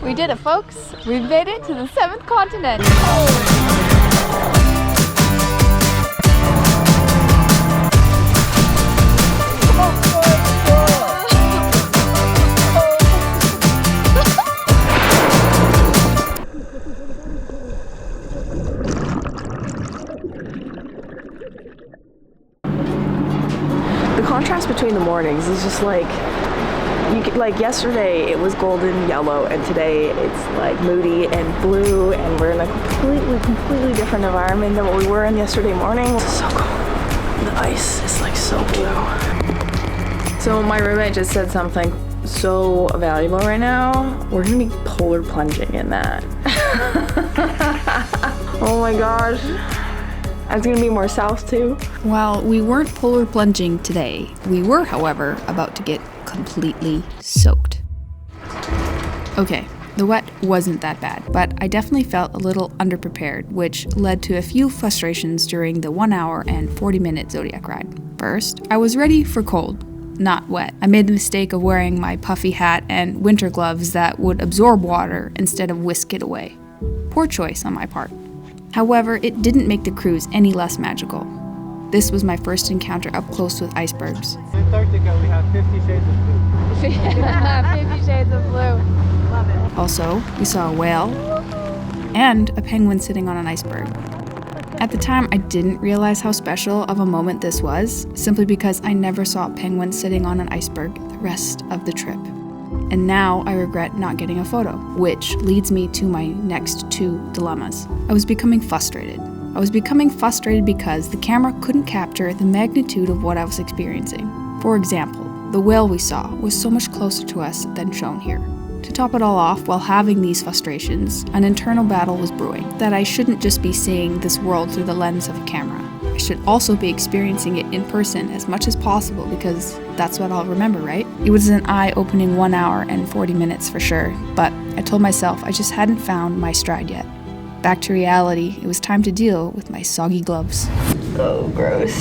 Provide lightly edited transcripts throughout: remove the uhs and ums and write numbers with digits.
We did it, folks. We made it to the 7th continent. The contrast between the mornings is just like, like yesterday it was golden yellow and today it's like moody and blue, and we're in a completely different environment than what we were in yesterday morning. It's so cold. The ice is like so blue. So my roommate just said something so valuable right now. We're gonna be polar plunging in that. Oh my gosh. I was gonna be more south too. While we weren't polar plunging today, we were, however, about to get completely soaked. Okay, the wet wasn't that bad, but I definitely felt a little underprepared, which led to a few frustrations during the 1 hour and 40-minute Zodiac ride. First, I was ready for cold, not wet. I made the mistake of wearing my puffy hat and winter gloves that would absorb water instead of whisk it away. Poor choice on my part. However, it didn't make the cruise any less magical. This was my first encounter up close with icebergs. In Antarctica, we have 50 shades of blue. 50 shades of blue. Love it. Also, we saw a whale and a penguin sitting on an iceberg. At the time, I didn't realize how special of a moment this was, simply because I never saw a penguin sitting on an iceberg the rest of the trip. And now I regret not getting a photo, which leads me to my next 2 dilemmas. I was becoming frustrated. Because the camera couldn't capture the magnitude of what I was experiencing. For example, the whale we saw was so much closer to us than shown here. To top it all off, while having these frustrations, an internal battle was brewing, that I shouldn't just be seeing this world through the lens of a camera. I should also be experiencing it in person as much as possible, because that's what I'll remember, right? It was an eye-opening 1 hour and 40 minutes for sure, but I told myself I just hadn't found my stride yet. Back to reality, it was time to deal with my soggy gloves. Oh, gross.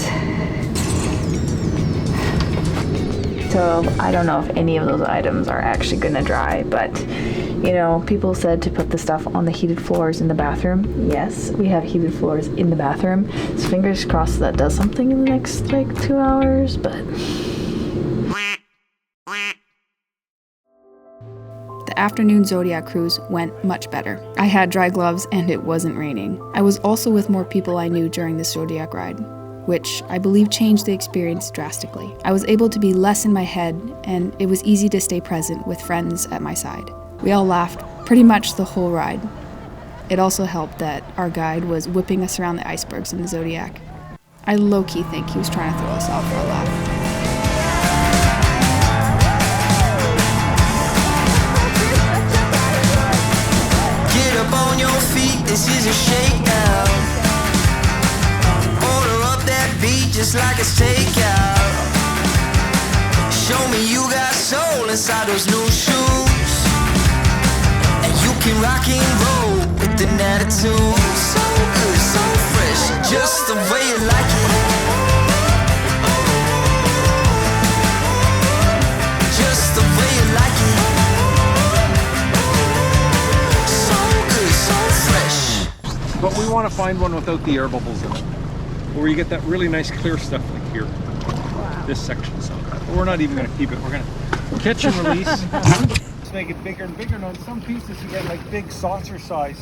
So I don't know if any of those items are actually gonna dry, but you know, people said to put the stuff on the heated floors in the bathroom. Yes, we have heated floors in the bathroom. So fingers crossed that does something in the next like 2 hours, but... The afternoon Zodiac cruise went much better. I had dry gloves and it wasn't raining. I was also with more people I knew during the Zodiac ride, which I believe changed the experience drastically. I was able to be less in my head, and it was easy to stay present with friends at my side. We all laughed pretty much the whole ride. It also helped that our guide was whipping us around the icebergs in the Zodiac. I low-key think he was trying to throw us off for a laugh. On your feet, this is a shakedown. Order up that beat just like a takeout. Show me you got soul inside those new shoes, and you can rock and roll with an attitude. So good, so fresh, just the way you like it. Just the way you like it. But we want to find one without the air bubbles in it, where you get that really nice clear stuff like here. Wow. This section. So we're not even going to keep it. We're going to catch and release. Just make it bigger and bigger. Now, in some pieces you get like big saucer size.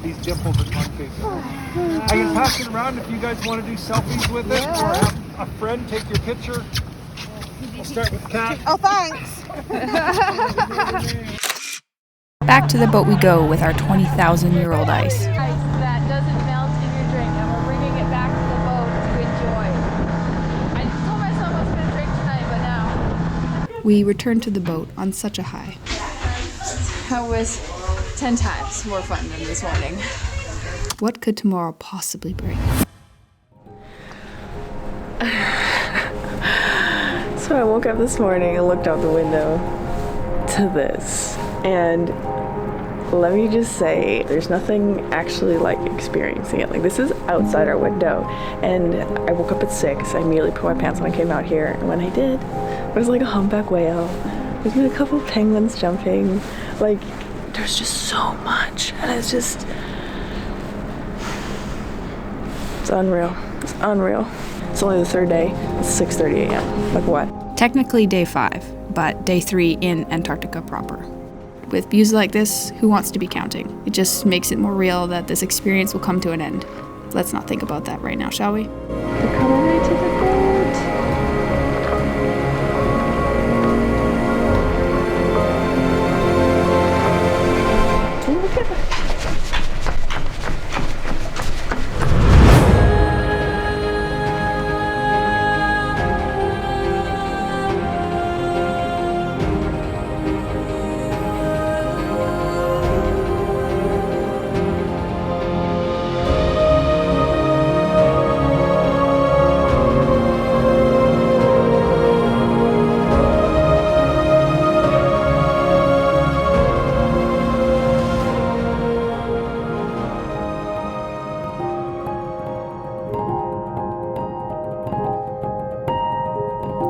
These dimples at one case. I can pass it around if you guys want to do selfies with it, or have a friend take your picture. I'll start with Kat. Oh, thanks. Back to the boat we go with our 20,000-year-old ice. That doesn't melt in your drink, and we're bringing it back to the boat to enjoy. I told myself I was going to drink tonight, but now. We returned to the boat on such a high. That was 10 times more fun than this morning. What could tomorrow possibly bring? So I woke up this morning and looked out the window to this, and let me just say, there's nothing actually like experiencing it. Like, this is outside our window, and I woke up at 6. I immediately put my pants on and came out here, and when I did, there was like a humpback whale. There's been a couple of penguins jumping, like There's just so much, and it's unreal. It's unreal. It's only the third day. It's 6:30 a.m. Like what? Technically day 5, but day 3 in Antarctica proper. With views like this, who wants to be counting? It just makes it more real that this experience will come to an end. Let's not think about that right now, shall we? They're coming right to the boat. Look at that.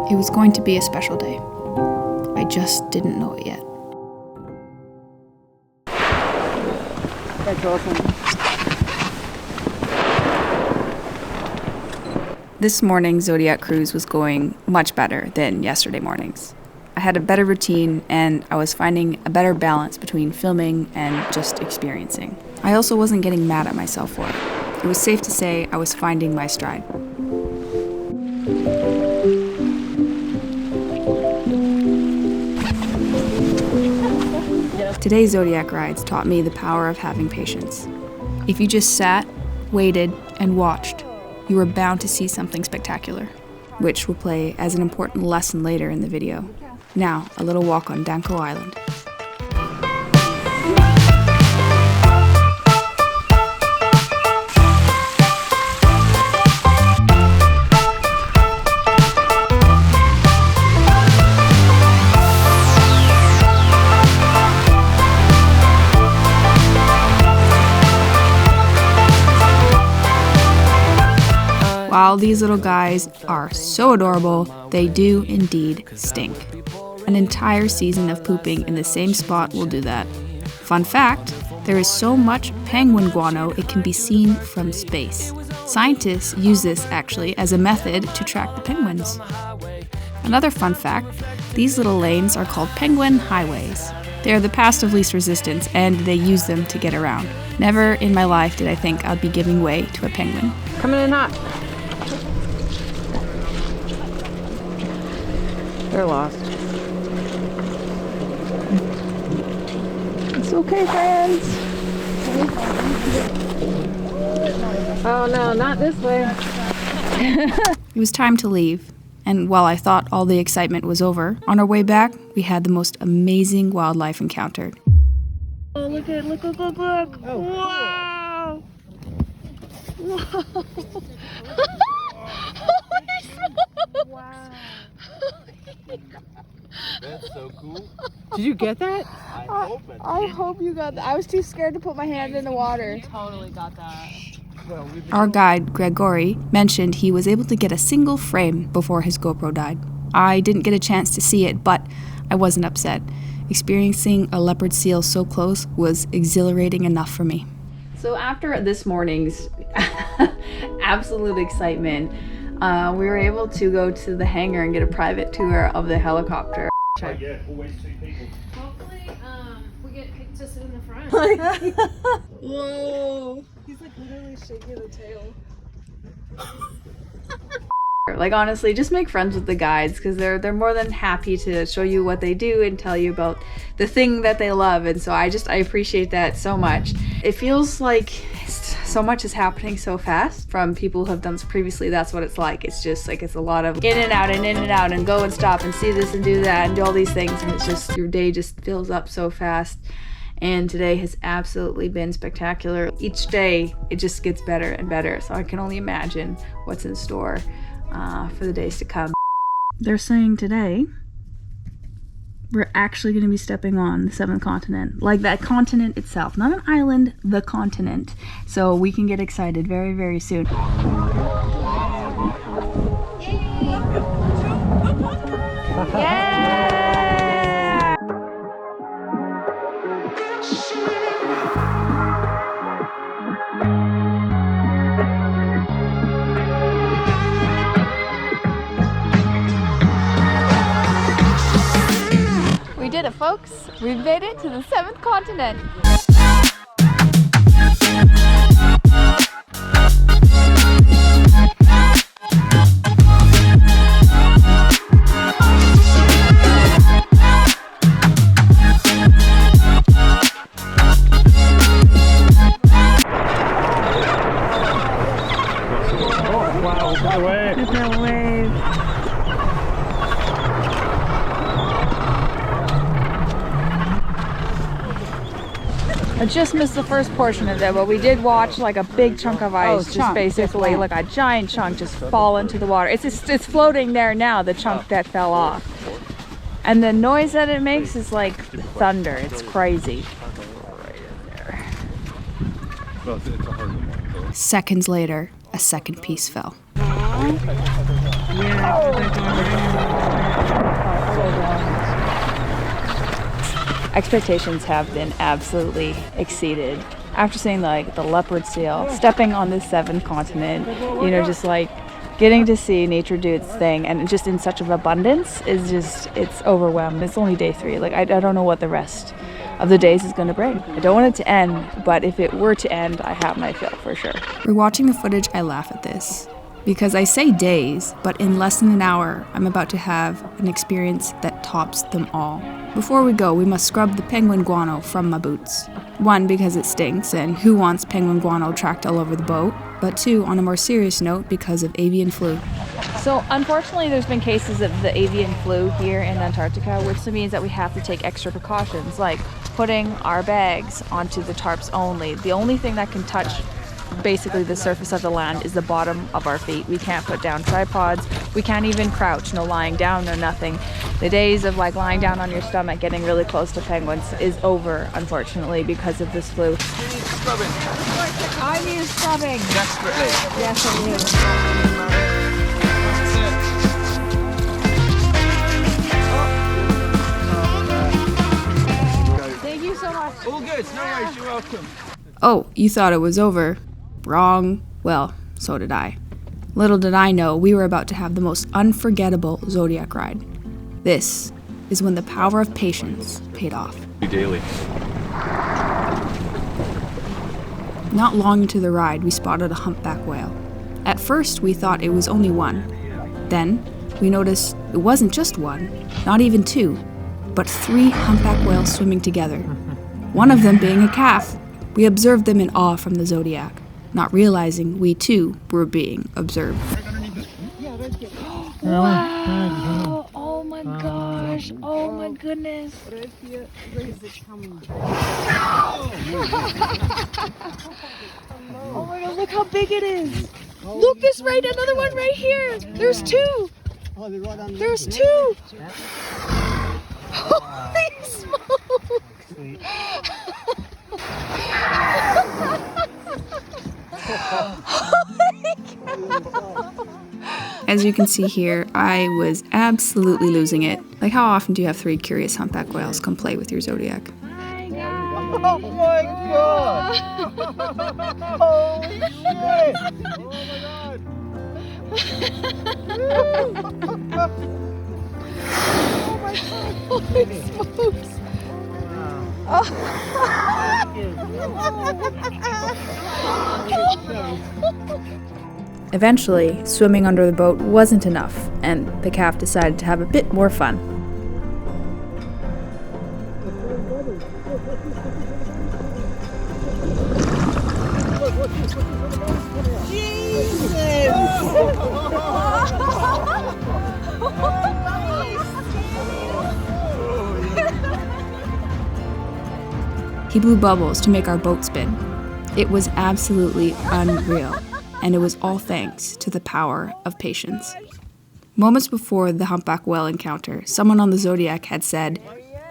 It was going to be a special day. I just didn't know it yet. That's awesome. This morning's Zodiac cruise was going much better than yesterday morning's. I had a better routine and I was finding a better balance between filming and just experiencing. I also wasn't getting mad at myself for it. It was safe to say I was finding my stride. Today's Zodiac rides taught me the power of having patience. If you just sat, waited, and watched, you were bound to see something spectacular, which will play as an important lesson later in the video. Now, a little walk on Danko Island. While these little guys are so adorable, they do indeed stink. An entire season of pooping in the same spot will do that. Fun fact, there is so much penguin guano it can be seen from space. Scientists use this actually as a method to track the penguins. Another fun fact, these little lanes are called penguin highways. They are the path of least resistance and they use them to get around. Never in my life did I think I'd be giving way to a penguin. Coming in hot. They're lost. It's okay, friends. Oh no, not this way. It was time to leave, and while I thought all the excitement was over, on our way back, we had the most amazing wildlife encounter. Oh, look. Oh, wow. Wow. Wow. That's so cool. Did you get that? I hope you got that. I was too scared to put my hand in the water. Totally got that. Our guide, Gregory, mentioned he was able to get a single frame before his GoPro died. I didn't get a chance to see it, but I wasn't upset. Experiencing a leopard seal so close was exhilarating enough for me. So after this morning's absolute excitement, we were able to go to the hangar and get a private tour of the helicopter. Hopefully, we get to sit in the front. Whoa. He's like literally shaking the tail. Like honestly, just make friends with the guides because they're more than happy to show you what they do and tell you about the thing that they love, and so I appreciate that so much. It feels like so much is happening so fast from people who have done this previously. That's what it's like. It's just like it's a lot of in and out and go and stop and see this and do that and do all these things, and it's just your day just fills up so fast. And today has absolutely been spectacular. Each day it just gets better and better, so I can only imagine what's in store for the days to come. They're saying today we're actually going to be stepping on the 7th continent, like that continent itself, not an island, the continent. So we can get excited very, very soon. Yeah! We did it, folks. We've made it to the 7th continent. Wow, look at the wave. Look at that wave. I just missed the first portion of it, but we did watch like a big chunk of ice, just basically like a giant chunk just fall into the water. It's floating there now, the chunk that fell off. And the noise that it makes is like thunder. It's crazy. Well, it's a hard one. Seconds later, a second piece fell. Expectations have been absolutely exceeded. After seeing like the leopard seal, stepping on this 7th continent, you know, just like getting to see nature do its thing and just in such of abundance is just, it's overwhelming. It's only day 3. Like I don't know what the rest of the days is going to bring. I don't want it to end, but if it were to end, I have my fill for sure. Rewatching the footage, I laugh at this. Because I say days, but in less than an hour, I'm about to have an experience that tops them all. Before we go, we must scrub the penguin guano from my boots. 1, because it stinks, and who wants penguin guano tracked all over the boat? But 2, on a more serious note, because of avian flu. So unfortunately, there's been cases of the avian flu here in Antarctica, which means that we have to take extra precautions, like putting our bags onto the tarps only. The only thing that can touch basically the surface of the land is the bottom of our feet. We can't put down tripods. We can't even crouch, no lying down, no nothing. The days of like lying down on your stomach, getting really close to penguins is over, unfortunately, because of this flu. Scrubbing. I need scrubbing. Desperately. Yes, I do. Thank you so much. All good. No worries. You're welcome. Oh, you thought it was over? Wrong. Well, so did I. Little did I know we were about to have the most unforgettable Zodiac ride. This is when the power of patience paid off. Daily. Not long into the ride, we spotted a humpback whale. At first, we thought it was only one. Then, we noticed it wasn't just one, not even 2, but 3 humpback whales swimming together. One of them being a calf. We observed them in awe from the Zodiac, not realizing we too were being observed. Wow! Oh my gosh! Oh my goodness! Oh my god! Look how big it is! Look, there's another one right here. There's 2. There's 2. Holy smokes! As you can see here, I was absolutely losing it. Like, how often do you have 3 curious humpback whales come play with your Zodiac? Oh my god! Holy shit! Oh my god! Holy smokes! Eventually, swimming under the boat wasn't enough, and the calf decided to have a bit more fun. He blew bubbles to make our boat spin. It was absolutely unreal, and it was all thanks to the power of patience. Moments before the humpback whale encounter, someone on the Zodiac had said,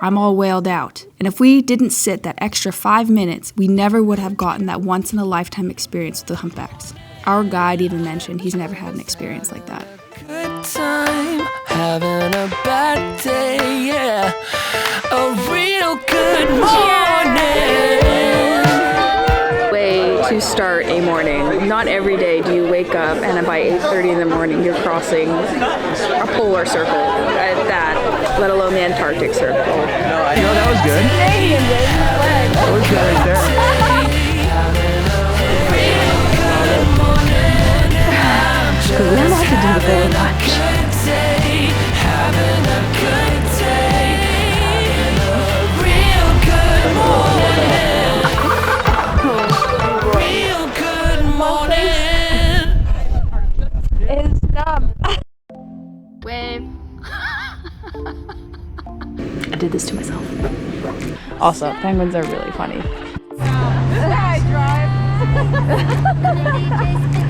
"I'm all whaled out," and if we didn't sit that extra 5 minutes, we never would have gotten that once-in-a-lifetime experience with the humpbacks. Our guide even mentioned he's never had an experience like that. Good time, having a bad day, yeah. a real good morning. Way to start a morning. Not every day do you wake up and by 8:30 in the morning you're crossing a polar circle at that, let alone the Antarctic Circle. No, that was good. That was good right there. Because we don't have to do the very much. It's dumb. Wave. I did this to myself. Also, penguins are really funny. I drive.